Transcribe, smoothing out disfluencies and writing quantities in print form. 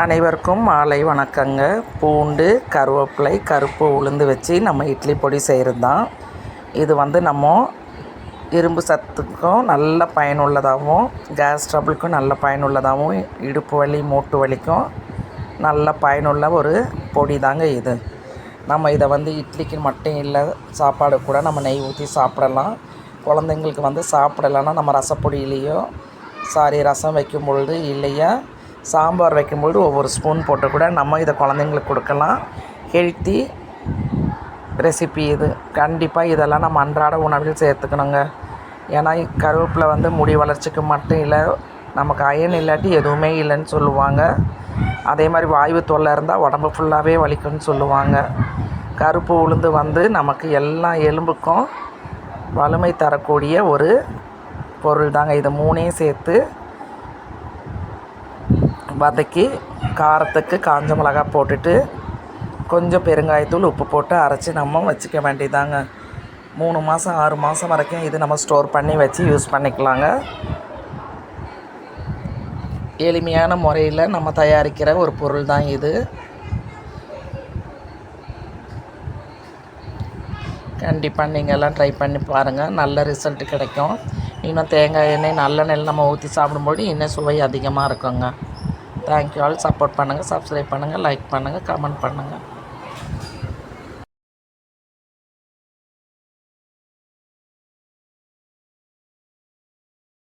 அனைவருக்கும் மாலை வணக்கங்க. பூண்டு, கருவேப்பிலை, கருப்பு உளுந்து வச்சு நம்ம இட்லி பொடி செய்கிறது தான். இது நம்ம இரும்பு சத்துக்கும் நல்ல பயனுள்ளதாகவும், கேஸ் ட்ரபிளுக்கும் நல்ல பயனுள்ளதாகவும், இடுப்பு வலி மூட்டு வலிக்கும் நல்ல பயனுள்ள ஒரு பொடி தாங்க இது. நம்ம இதை இட்லிக்கு மட்டும் இல்லை, சாப்பாடு கூட நம்ம நெய் ஊற்றி சாப்பிடலாம். குழந்தைங்களுக்கு சாப்பிடலைன்னா நம்ம ரசப்பொடியிலையோ ரசம் வைக்கும் பொழுது இல்லையா சாம்பார் வைக்கும்போது ஒவ்வொரு ஸ்பூன் போட்டு கூட நம்ம இதை குழந்தைங்களுக்கு கொடுக்கலாம். ஹெல்த்தி ரெசிபி இது. கண்டிப்பாக இதெல்லாம் நம்ம அன்றாட உணவில் சேர்த்துக்கணுங்க. ஏன்னா கருவேப்பிலை முடி வளர்ச்சிக்கு மட்டும் இல்லை, நமக்கு அயன் இல்லாட்டி எதுவுமே இல்லைன்னு சொல்லுவாங்க. அதே மாதிரி வாய்வு தொல்லை இருந்தால் உடம்பு ஃபுல்லாகவே வலிக்கும்னு சொல்லுவாங்க. கருப்பு உளுந்து நமக்கு எல்லா எலும்புக்கும் வலிமை தரக்கூடிய ஒரு பொருள் தாங்க. இது மூணையும் சேர்த்து வதக்கி காரத்துக்கு காஞ்ச மிளகாய் போட்டுட்டு கொஞ்சம் பெருங்காயத்தூள் உப்பு போட்டு அரைச்சி நம்ம வச்சுக்க வேண்டியதாங்க. 3 மாதம் 6 மாதம் வரைக்கும் இது நம்ம ஸ்டோர் பண்ணி வச்சு யூஸ் பண்ணிக்கலாங்க. எளிமையான முறையில் நம்ம தயாரிக்கிற ஒரு பொருள் தான் இது. கண்டிப்பாக நீங்கள் எல்லாம் ட்ரை பண்ணி பாருங்கள், நல்ல ரிசல்ட் கிடைக்கும். இன்னும் தேங்காய் எண்ணெய் நல்லெண்ணெயில் நம்ம ஊற்றி சாப்பிடும்போது இன்னும் சுவை அதிகமாக இருக்குங்க. Thank you all. சப்போர்ட் பண்ணுங்கள், சப்ஸ்கிரைப் பண்ணுங்கள், லைக் பண்ணுங்கள், கமெண்ட் பண்ணுங்கள்.